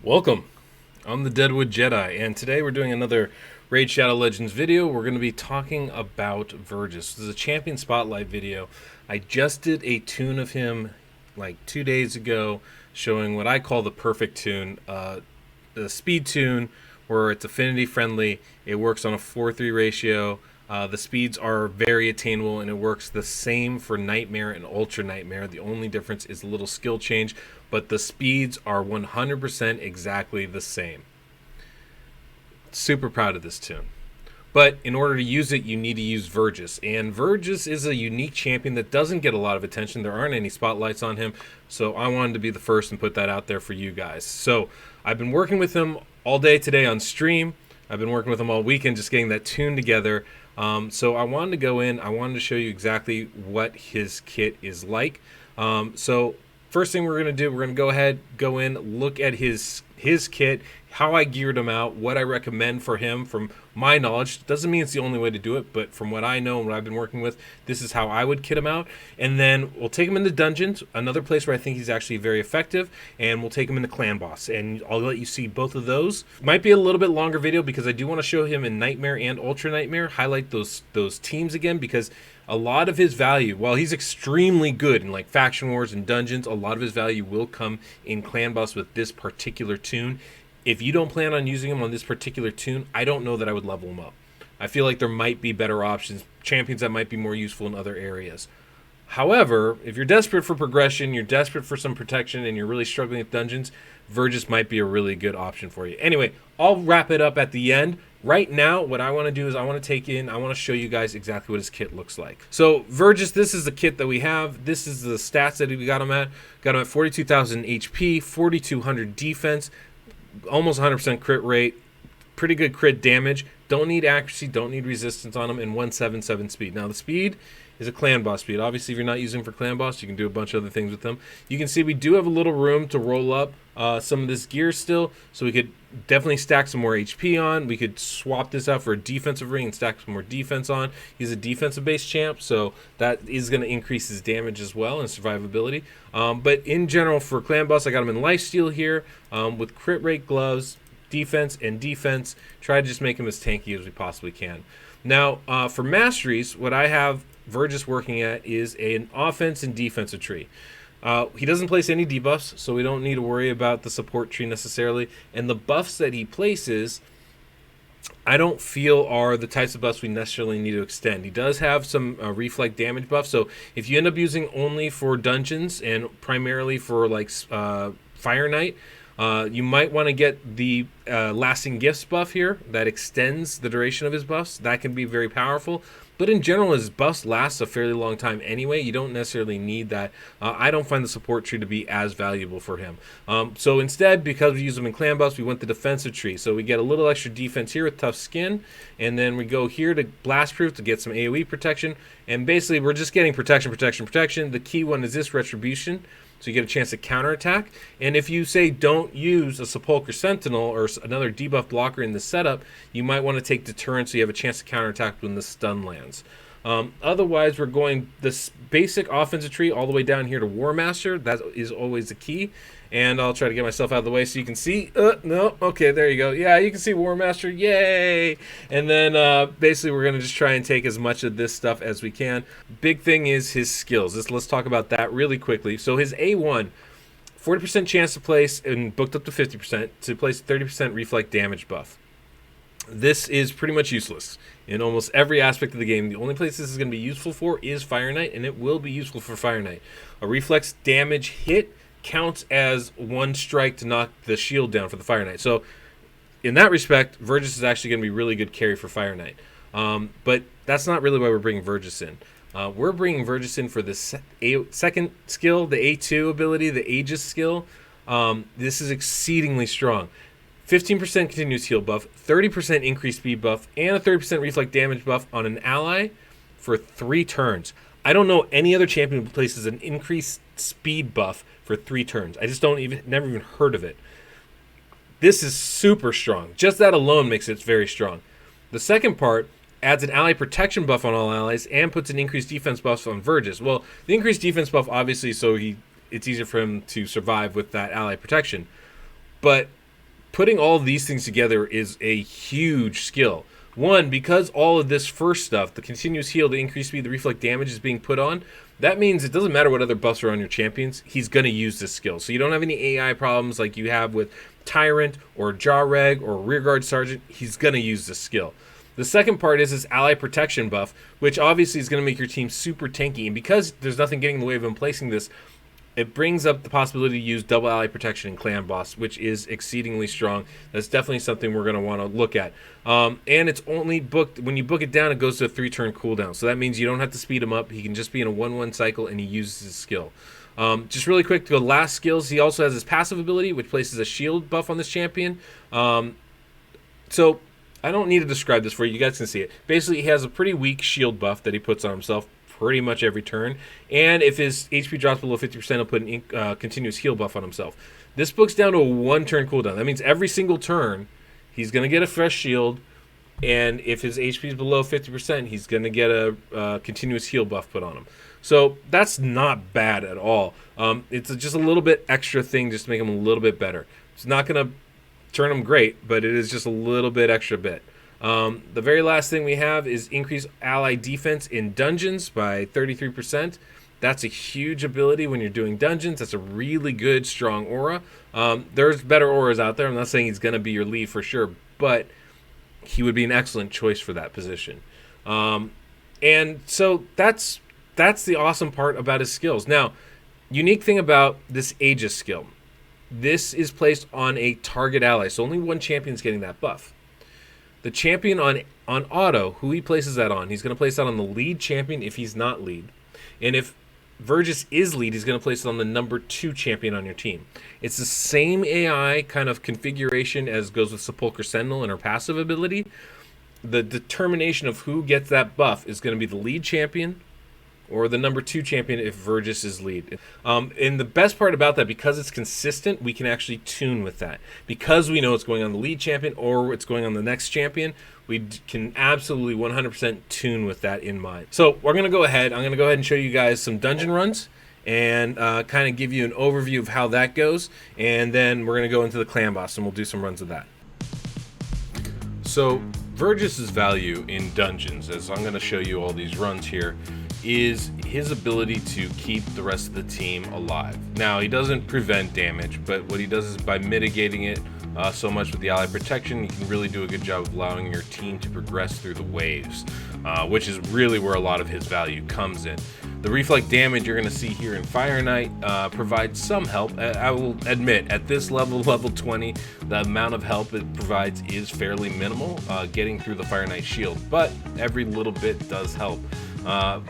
Welcome. I'm the DeadwoodJedi, and today we're doing another Raid Shadow Legends video. We're going to be talking about Vergis. This is a champion spotlight video. I just did a tune of him like 2 days ago, showing what I call the perfect tune, the speed tune, where it's affinity friendly. It works on a 4:3 ratio. The speeds are very attainable, and it works the same for Nightmare and Ultra Nightmare. The only difference is a little skill change, but the speeds are 100% exactly the same. Super proud of this tune. But in order to use it, you need to use Vergis. And Vergis is a unique champion that doesn't get a lot of attention. There aren't any spotlights on him, so I wanted to be the first and put that out there for you guys. So I've been working with him all day today on stream. I've been working with him all weekend just getting that tune together. So I wanted to go in. I wanted to show you exactly what his kit is like. So first thing we're going to do, we're going to go in, look at his kit, how I geared him out, what I recommend for him from my knowledge. Doesn't mean it's the only way to do it, but from what I know and what I've been working with, this is how I would kit him out. And then we'll take him into dungeons, another place where I think he's actually very effective, and we'll take him into clan boss. And I'll let you see both of those. Might be a little bit longer video because I do want to show him in Nightmare and Ultra Nightmare, highlight those teams again, because a lot of his value, while he's extremely good in like faction wars and dungeons, a lot of his value will come in clan boss with this particular tune. If you don't plan on using him on this particular tune, I don't know that I would level him up. I feel like there might be better options, champions that might be more useful in other areas. However, if you're desperate for progression, you're desperate for some protection, and you're really struggling with dungeons, Vergis might be a really good option for you. Anyway, I'll wrap it up at the end. Right now, what I want to do is I want to show you guys exactly what his kit looks like. So Vergis, this is the kit that we have. This is the stats that we got him at. Got him at 42,000 HP, 4,200 defense, almost 100% crit rate, pretty good crit damage. Don't need accuracy, don't need resistance on him, and 177 speed. Now the speed is a clan boss speed. Obviously, if you're not using for clan boss, you can do a bunch of other things with them. You can see we do have a little room to roll up some of this gear still, so we could definitely stack some more HP on. We could swap this out for a defensive ring and stack some more defense on. He's a defensive based champ, so that is going to increase his damage as well and survivability. But in general, for clan boss, I got him in lifesteal here with crit rate gloves, defense, and defense. Try to just make him as tanky as we possibly can. Now, for masteries, what I have Vergis working at is an offense and defensive tree. He doesn't place any debuffs, so we don't need to worry about the support tree necessarily. And the buffs that he places, I don't feel are the types of buffs we necessarily need to extend. He does have some reflect damage buffs, so if you end up using only for dungeons and primarily for like Fire Knight, you might want to get the lasting gifts buff here that extends the duration of his buffs. That can be very powerful. But in general, his buffs last a fairly long time anyway. You don't necessarily need that. I don't find the support tree to be as valuable for him. So instead, because we use him in clan buffs, we went the defensive tree. So we get a little extra defense here with tough skin. And then we go here to blast proof to get some AoE protection. And basically, we're just getting protection, protection, protection. The key one is this retribution. So you get a chance to counterattack. And if you say don't use a Sepulchre Sentinel or another debuff blocker in the setup, you might want to take deterrence so you have a chance to counterattack when the stun lands. Otherwise, we're going this basic offensive tree all the way down here to War Master. That is always the key. And I'll try to get myself out of the way so you can see. No, okay, there you go. Yeah, you can see War Master. Yay! And then basically we're going to just try and take as much of this stuff as we can. Big thing is his skills. Let's talk about that really quickly. So his A1, 40% chance to place, and booked up to 50%, to place 30% reflect damage buff. This is pretty much useless in almost every aspect of the game. The only place this is going to be useful for is Fire Knight, and it will be useful for Fire Knight. A reflex damage hit counts as one strike to knock the shield down for the Fire Knight. So in that respect, Vergis is actually going to be really good carry for Fire Knight. But that's not really why we're bringing Vergis in. We're bringing Vergis in for the second skill, the A2 ability, the Aegis skill. This is exceedingly strong. 15% continuous heal buff, 30% increased speed buff, and a 30% reflect damage buff on an ally for 3 turns. I don't know any other champion who places an increased speed buff for 3 turns. I just never even heard of it. This is super strong. Just that alone makes it very strong. The second part adds an ally protection buff on all allies and puts an increased defense buff on Vergis. Well, the increased defense buff obviously so it's easier for him to survive with that ally protection. But putting all of these things together is a huge skill. One, because all of this first stuff, the continuous heal, the increased speed, the reflect damage is being put on, that means it doesn't matter what other buffs are on your champions, he's going to use this skill. So you don't have any AI problems like you have with Tyrant or Jarreg or Rearguard Sergeant. He's going to use this skill. The second part is this ally protection buff, which obviously is going to make your team super tanky. And because there's nothing getting in the way of him placing this, it brings up the possibility to use double ally protection in Clan Boss, which is exceedingly strong. That's definitely something we're going to want to look at. And it's only booked, when you book it down, it goes to a 3-turn cooldown. So that means you don't have to speed him up. He can just be in a 1-1 cycle, and he uses his skill. Just really quick to go last skills, he also has his passive ability, which places a shield buff on this champion. So I don't need to describe this for you. You guys can see it. Basically, he has a pretty weak shield buff that he puts on himself pretty much every turn, and if his HP drops below 50%, he'll put an continuous heal buff on himself. This book's down to a 1-turn cooldown. That means every single turn he's going to get a fresh shield, and if his HP is below 50%, he's going to get a continuous heal buff put on him. So that's not bad at all. It's just a little bit extra thing just to make him a little bit better. It's not going to turn him great, but it is just a little bit extra bit. The very last thing we have is increase ally defense in dungeons by 33%. That's a huge ability when you're doing dungeons. That's a really good, strong aura. There's better auras out there. I'm not saying he's going to be your lead for sure, but he would be an excellent choice for that position. And so that's the awesome part about his skills. Now, unique thing about this Aegis skill. This is placed on a target ally, so only one champion's getting that buff. The champion on auto, who he places that on, he's going to place that on the lead champion if he's not lead. And if Vergis is lead, he's going to place it on the number 2 champion on your team. It's the same AI kind of configuration as goes with Sepulchre Sentinel and her passive ability. The determination of who gets that buff is going to be the lead champion or the number 2 champion if Vergis is lead. And the best part about that, because it's consistent, we can actually tune with that. Because we know what's going on the lead champion or what's going on the next champion, we can absolutely 100% tune with that in mind. So we're going to go ahead. I'm going to go ahead and show you guys some dungeon runs and kind of give you an overview of how that goes. And then we're going to go into the clan boss and we'll do some runs of that. So Vergis' value in dungeons, as I'm going to show you all these runs here, is his ability to keep the rest of the team alive. Now, he doesn't prevent damage, but what he does is by mitigating it so much with the ally protection, he can really do a good job of allowing your team to progress through the waves, which is really where a lot of his value comes in. The reflect damage you're going to see here in Fire Knight provides some help. I will admit, at this level 20, the amount of help it provides is fairly minimal, getting through the Fire Knight shield, but every little bit does help.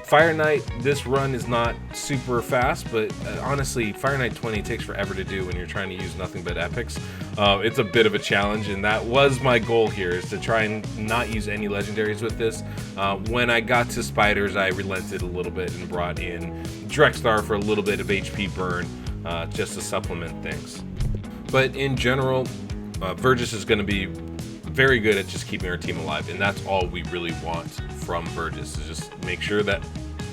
Fire Knight, this run is not super fast, but honestly, Fire Knight 20 takes forever to do when you're trying to use nothing but epics. It's a bit of a challenge, and that was my goal here, is to try and not use any legendaries with this. When I got to spiders, I relented a little bit and brought in Drexthar for a little bit of HP burn, just to supplement things. But in general, Vergis is going to be very good at just keeping our team alive, and that's all we really want from Vergis, is just make sure that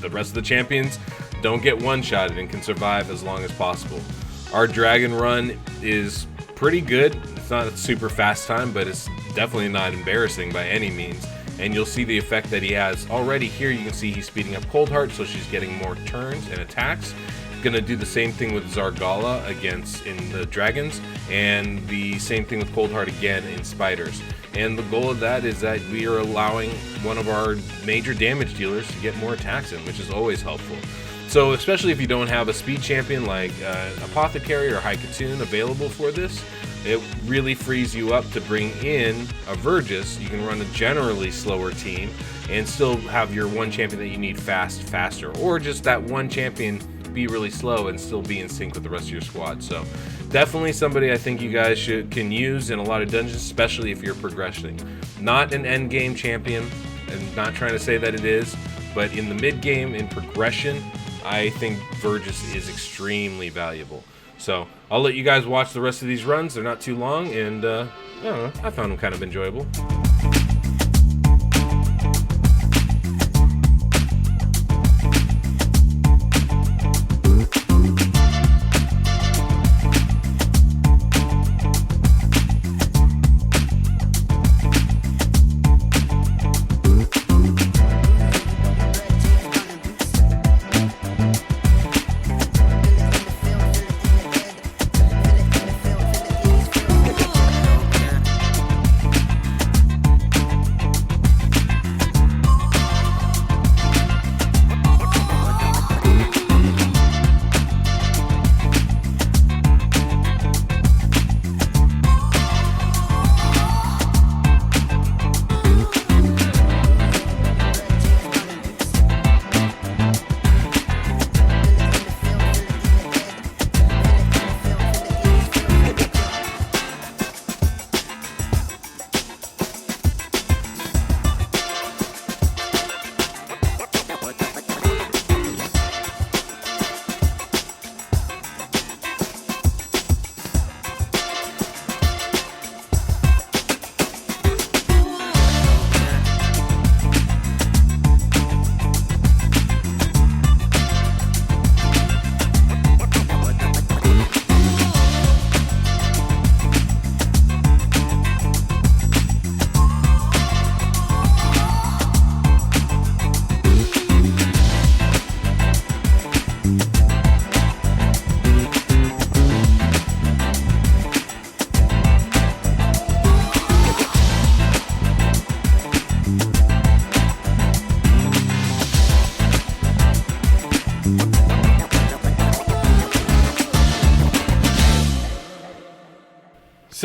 the rest of the champions don't get one-shotted and can survive as long as possible. Our dragon run is pretty good. It's not a super fast time, but it's definitely not embarrassing by any means, and you'll see the effect that he has already here. You can see he's speeding up Coldheart, so she's getting more turns and attacks. Gonna do the same thing with Zargala in the dragons, and the same thing with Coldheart again in spiders. And the goal of that is that we are allowing one of our major damage dealers to get more attacks in, which is always helpful. So especially if you don't have a speed champion like Apothecary or High Katoon available for this, it really frees you up to bring in a Vergis. You can run a generally slower team and still have your one champion that you need faster, or just that one champion be really slow and still be in sync with the rest of your squad. So definitely somebody I think you guys can use in a lot of dungeons, especially if you're progressing. Not an end game champion, and not trying to say that it is, but in the mid game, in progression, I think Vergis is extremely valuable. So I'll let you guys watch the rest of these runs. They're not too long, and I don't know, I found them kind of enjoyable.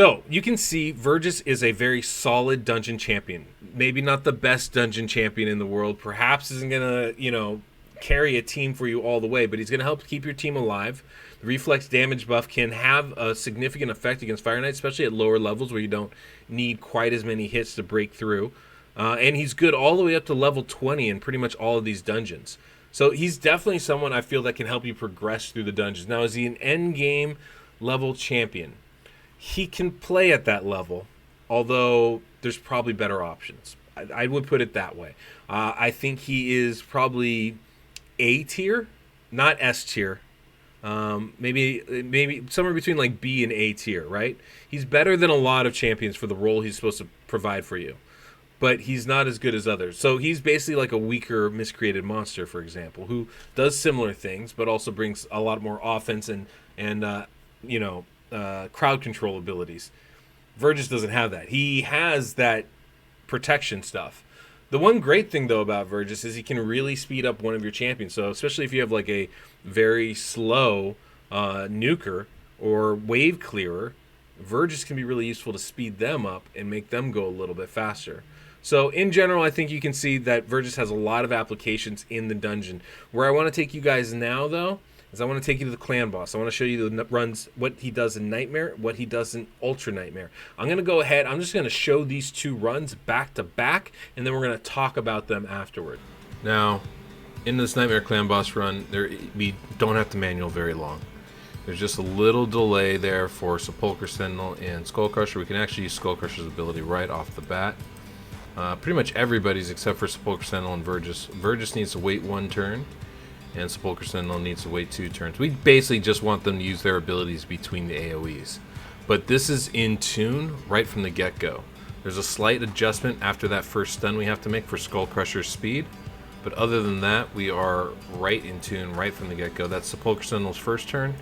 So you can see Vergis is a very solid dungeon champion. Maybe not the best dungeon champion in the world. Perhaps isn't going to, carry a team for you all the way, but he's going to help keep your team alive. The reflex damage buff can have a significant effect against Fire Knight, especially at lower levels where you don't need quite as many hits to break through. And he's good all the way up to level 20 in pretty much all of these dungeons. So he's definitely someone I feel that can help you progress through the dungeons. Now, is he an end game level champion? He can play at that level, although there's probably better options. I would put it that way. I think he is probably A tier, not S tier. Maybe somewhere between like B and A tier, right? He's better than a lot of champions for the role he's supposed to provide for you, but he's not as good as others. So he's basically like a weaker miscreated monster, for example, who does similar things, but also brings a lot more offense and crowd control abilities. Vergis doesn't have that. He has that protection stuff. The one great thing, though, about Vergis is he can really speed up one of your champions. So especially if you have like a very slow nuker or wave clearer, Vergis can be really useful to speed them up and make them go a little bit faster. So in general, I think you can see that Vergis has a lot of applications in the dungeon. Where I want to take you guys now, though, is I want to take you to the clan boss. I want to show you the runs, what he does in Nightmare, what he does in Ultra Nightmare. I'm going to go ahead. I'm just going to show these two runs back to back, and then we're going to talk about them afterward. Now, in this Nightmare clan boss run, we don't have to manual very long. There's just a little delay there for Sepulchre Sentinel and Skullcrusher. We can actually use Skullcrusher's ability right off the bat. Pretty much everybody's except for Sepulchre Sentinel and Vergis. Vergis needs to wait one turn, and Sepulchre Sentinel needs to wait 2 turns. We basically just want them to use their abilities between the AoEs. But this is in tune right from the get-go. There's a slight adjustment after that first stun we have to make for Skullcrusher's speed. But other than that, we are right in tune right from the get-go. That's Sepulchre Sentinel's first turn.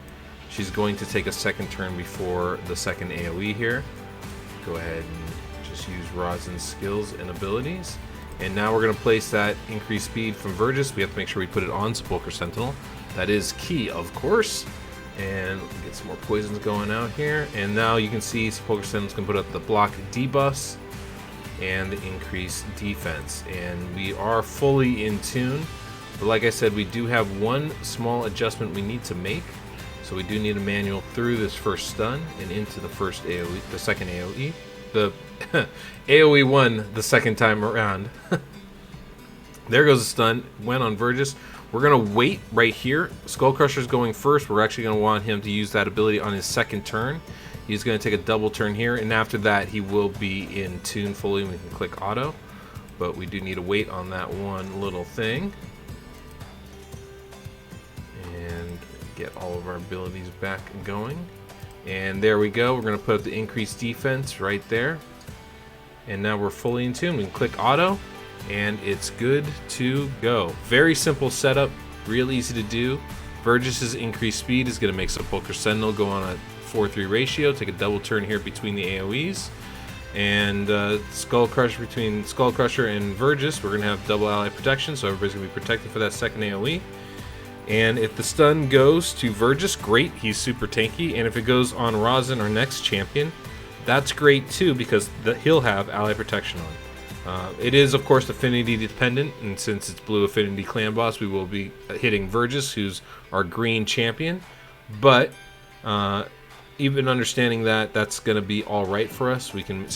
She's going to take a second turn before the second AoE here. Go ahead and just use Rosin's skills and abilities. And now we're going to place that increased speed from Vergis. We have to make sure we put it on Sepulchre Sentinel. That is key, of course. And get some more poisons going out here. And now you can see Sepulchre Sentinel's going to put up the block debuffs and the increased defense. And we are fully in tune. But like I said, we do have one small adjustment we need to make. So we do need a manual through this first stun and into the first AoE, the second AoE. The AoE won the second time around. There goes a stun. Went on Vergis. We're going to wait right here. Skullcrusher's going first. We're actually going to want him to use that ability on his second turn. He's going to take a double turn here, and after that he will be in tune fully. We can click auto, but we do need to wait on that one little thing. And get all of our abilities back going. And there we go. We're going to put up the increased defense right there. And now we're fully in tune. We can click auto, and it's good to go. Very simple setup, real easy to do. Vergis' increased speed is going to make Sepulchre Sentinel go on a 4-3 ratio, take a double turn here between the AoEs. And Skullcrusher, between Skullcrusher and Vergis, we're going to have double ally protection, so everybody's going to be protected for that second AoE. And if the stun goes to Vergis, great, he's super tanky. And if it goes on Rosin, our next champion, that's great too, because he'll have ally protection on. It is, of course, affinity dependent, and since it's blue affinity clan boss, we will be hitting Vergis, who's our green champion. But even understanding that, that's going to be all right for us. We can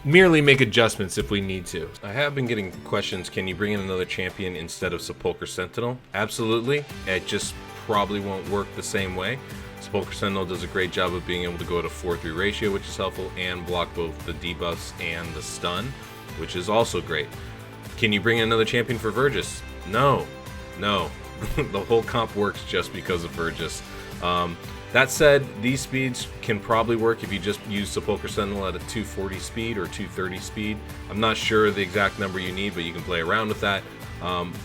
merely make adjustments if we need to. I have been getting questions, can you bring in another champion instead of Sepulchre Sentinel? Absolutely. It just probably won't work the same way. Sepulchre Sentinel does a great job of being able to go to 4-3 ratio, which is helpful, and block both the debuffs and the stun, which is also great. Can you bring in another champion for Vergis? No. The whole comp works just because of Vergis. That said, these speeds can probably work if you just use Sepulchre Sentinel at a 240 speed or 230 speed. I'm not sure the exact number you need, but you can play around with that.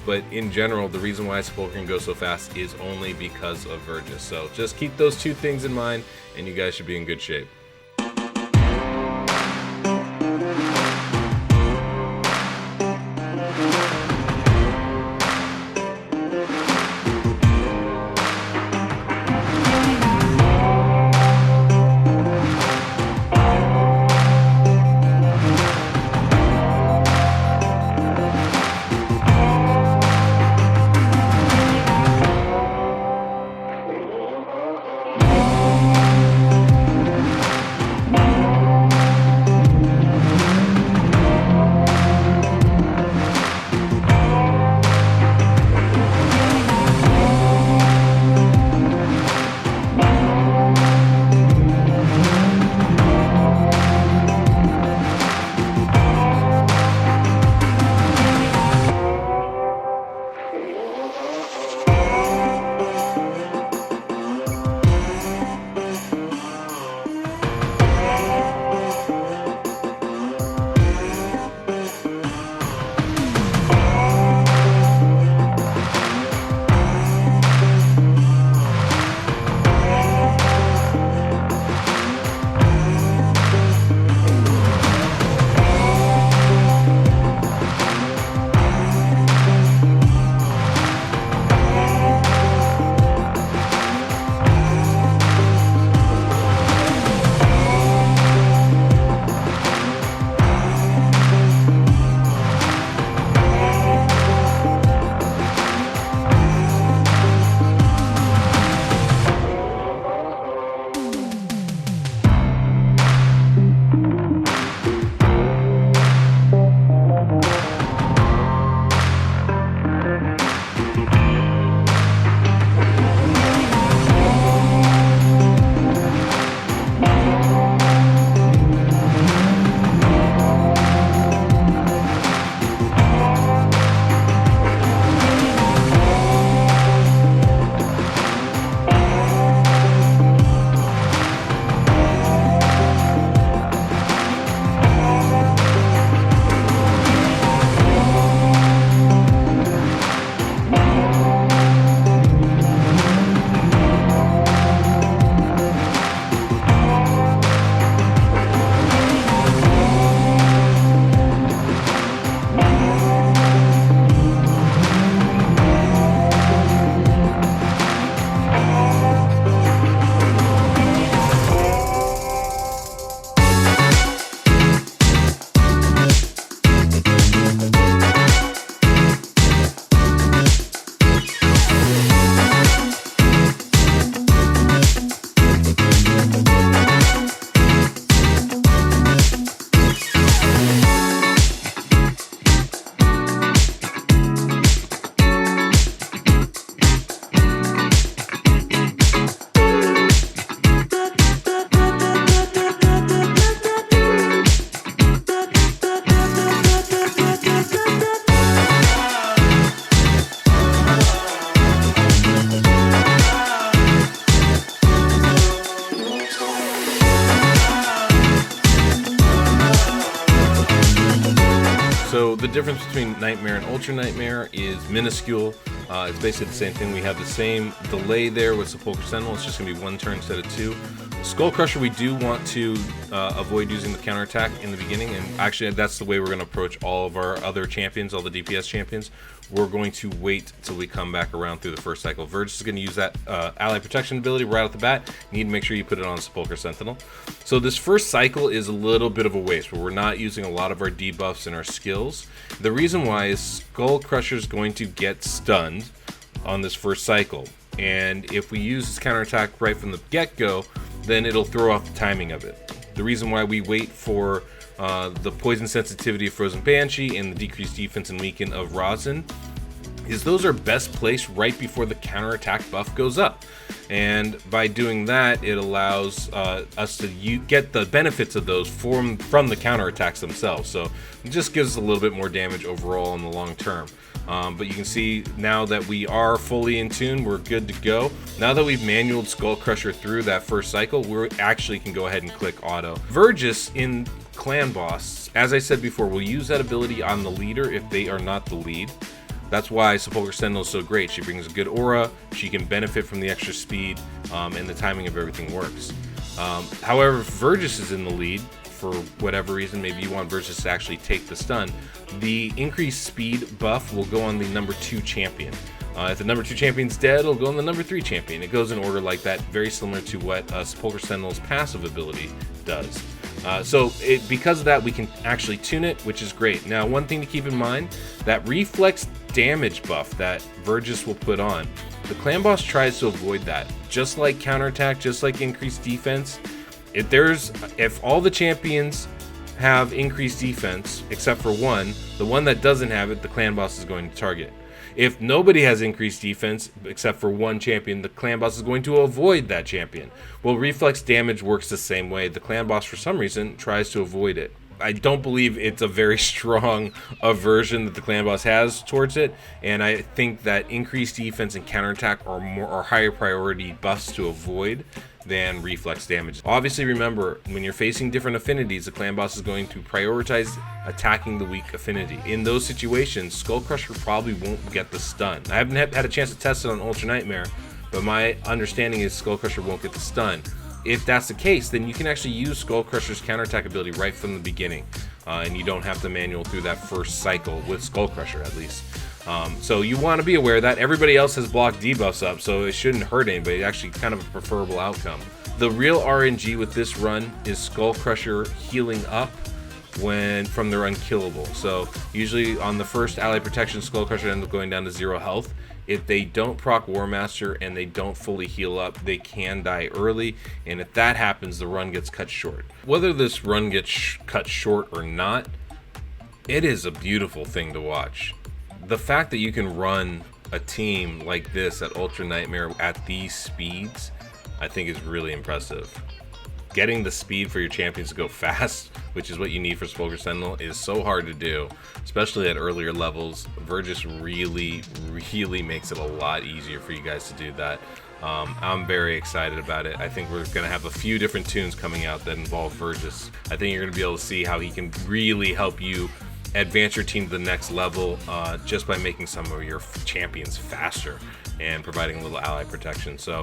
But in general, the reason why Sepulchre can go so fast is only because of Vergis. So just keep those two things in mind, and you guys should be in good shape. the difference between Nightmare and Ultra Nightmare is minuscule. It's basically the same thing. We have the same delay there with Sepulchre Sentinel. It's just going to be 1 turn instead of 2. Skull Crusher, we do want to avoid using the counterattack in the beginning, and actually that's the way we're going to approach all of our other champions, all the DPS champions. We're going to wait till we come back around through the first cycle. Vergis is going to use that ally protection ability right off the bat. You need to make sure you put it on Sepulchre Sentinel. So this first cycle is a little bit of a waste, where we're not using a lot of our debuffs and our skills. The reason why is Skull Crusher is going to get stunned on this first cycle, and if we use this counterattack right from the get-go, then it'll throw off the timing of it. The reason why we wait for the poison sensitivity of Frozen Banshee and the decreased defense and weaken of Rosin is those are best placed right before the counterattack buff goes up. And by doing that, it allows us to get the benefits of those from the counterattacks themselves. So it just gives us a little bit more damage overall in the long term. But you can see now that we are fully in tune, we're good to go. Now that we've manualed Skull Crusher through that first cycle, we actually can go ahead and click auto. Vergis in Clan Boss, as I said before, will use that ability on the leader if they are not the lead. That's why Sepulchre Sentinel is so great. She brings a good aura, she can benefit from the extra speed, and the timing of everything works. However, if Vergis is in the lead, for whatever reason, maybe you want Vergis to actually take the stun, the increased speed buff will go on the number 2 champion. If the number 2 champion's dead, it'll go on the number 3 champion. It goes in order like that, very similar to what Sepulchre Sentinel's passive ability does. Because of that, we can actually tune it, which is great. Now, one thing to keep in mind, that reflex damage buff that Vergis will put on, the Clan Boss tries to avoid that. Just like counterattack, just like increased defense, if all the champions have increased defense except for one, the one that doesn't have it, the Clan Boss is going to target. If nobody has increased defense except for one champion, the Clan Boss is going to avoid that champion. Well, reflex damage works the same way. The Clan Boss, for some reason, tries to avoid it. I don't believe it's a very strong aversion that the Clan Boss has towards it, and I think that increased defense and counterattack are higher priority buffs to avoid than reflex damage. Obviously, remember, when you're facing different affinities, the Clan Boss is going to prioritize attacking the weak affinity. In those situations, Skull Crusher probably won't get the stun. I haven't had a chance to test it on Ultra Nightmare, but my understanding is Skull Crusher won't get the stun. If that's the case, then you can actually use Skull Crusher's counterattack ability right from the beginning, and you don't have to manual through that first cycle with Skull Crusher, at least. So you want to be aware of that. Everybody else has blocked debuffs up, so it shouldn't hurt anybody. Actually, kind of a preferable outcome. The real RNG with this run is Skull Crusher healing up from their unkillable. So usually on the first ally protection, Skull Crusher ends up going down to 0 health. If they don't proc War Master and they don't fully heal up, they can die early, and if that happens, the run gets cut short. Whether this run gets cut short or not, it is a beautiful thing to watch. The fact that you can run a team like this at Ultra Nightmare at these speeds, I think is really impressive. Getting the speed for your champions to go fast, which is what you need for Sepulchre Sentinel, is so hard to do, especially at earlier levels. Vergis really makes it a lot easier for you guys to do that. I'm very excited about it. I think we're going to have a few different tunes coming out that involve Vergis. I think you're going to be able to see how he can really help you advance your team to the next level just by making some of your champions faster and providing a little ally protection. So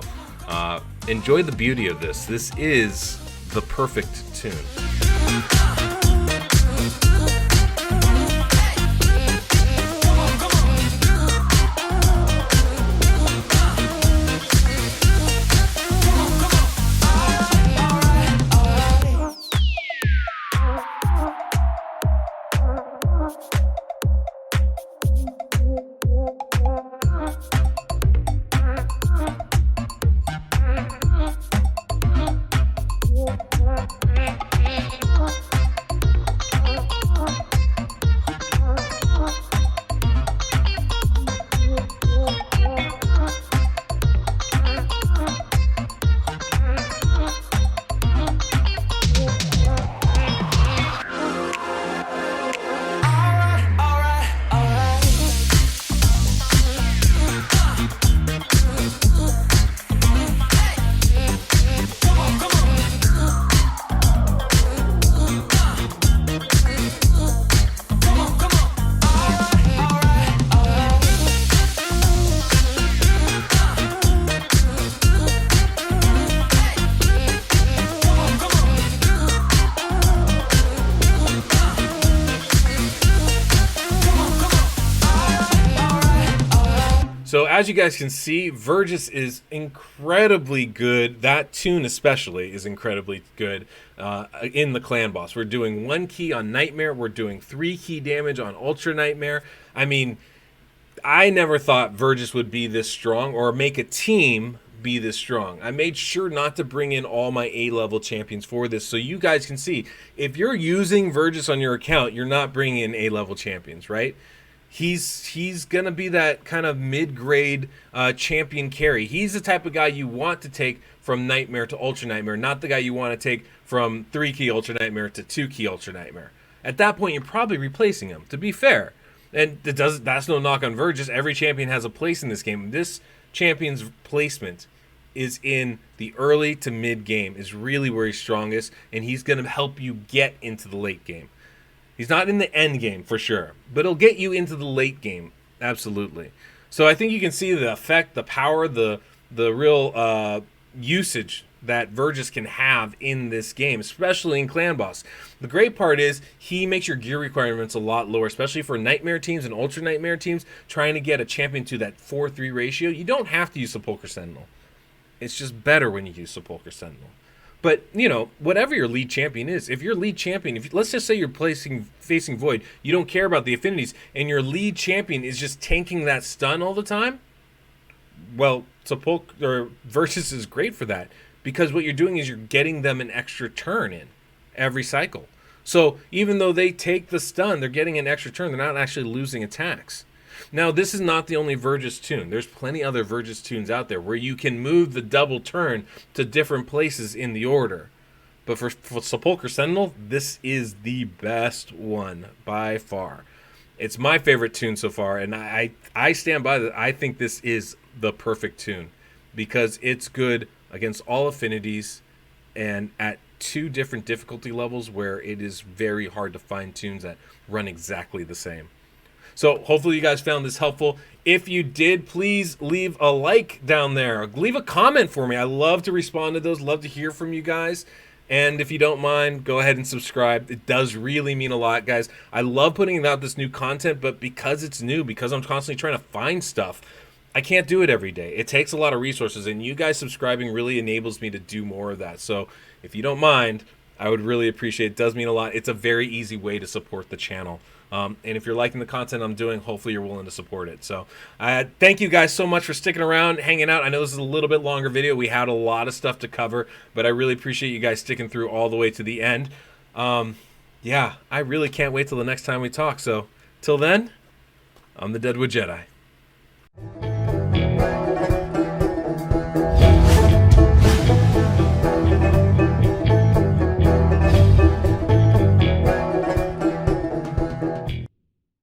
enjoy the beauty of this. This is the perfect tune. So as you guys can see, Vergis is incredibly good. That tune especially is incredibly good in the clan boss. We're doing 1 key on Nightmare. We're doing 3 key damage on Ultra Nightmare. I mean, I never thought Vergis would be this strong or make a team be this strong. I made sure not to bring in all my A-level champions for this so you guys can see. If you're using Vergis on your account, you're not bringing in A-level champions, right? He's gonna be that kind of mid-grade champion carry. He's the type of guy you want to take from Nightmare to Ultra Nightmare, not the guy you want to take from 3-key Ultra Nightmare to 2-key Ultra Nightmare. At that point, you're probably replacing him, to be fair. And that's no knock on Vergis. Every champion has a place in this game. This champion's placement is in the early to mid game, is really where he's strongest, and he's going to help you get into the late game. He's not in the end game for sure, but he'll get you into the late game, absolutely. So I think you can see the effect, the power, the real usage that Vergis can have in this game, especially in Clan Boss. The great part is he makes your gear requirements a lot lower, especially for Nightmare teams and Ultra Nightmare teams trying to get a champion to that 4-3 ratio. You don't have to use Sepulchre Sentinel. It's just better when you use Sepulchre Sentinel. But, you know, whatever your lead champion is, if your lead champion, let's just say you're facing Void, you don't care about the affinities, and your lead champion is just tanking that stun all the time, well, Vergis is great for that. Because what you're doing is you're getting them an extra turn in every cycle. So even though they take the stun, they're getting an extra turn. They're not actually losing attacks. Now, this is not the only Vergis tune. There's plenty other Vergis tunes out there where you can move the double turn to different places in the order. But for Sepulchre Sentinel, this is the best one by far. It's my favorite tune so far, and I stand by that. I think this is the perfect tune because it's good against all affinities and at 2 different difficulty levels where it is very hard to find tunes that run exactly the same. So hopefully you guys found this helpful. If you did, please leave a like down there. Leave a comment for me. I love to respond to those. Love to hear from you guys. And if you don't mind, go ahead and subscribe. It does really mean a lot, guys. I love putting out this new content, but because it's new, because I'm constantly trying to find stuff, I can't do it every day. It takes a lot of resources, and you guys subscribing really enables me to do more of that. So if you don't mind, I would really appreciate it. It does mean a lot. It's a very easy way to support the channel. And if you're liking the content I'm doing, hopefully you're willing to support it. So thank you guys so much for sticking around, hanging out. I know this is a little bit longer video. We had a lot of stuff to cover, but I really appreciate you guys sticking through all the way to the end. Yeah, I really can't wait till the next time we talk. So till then, I'm the Deadwood Jedi.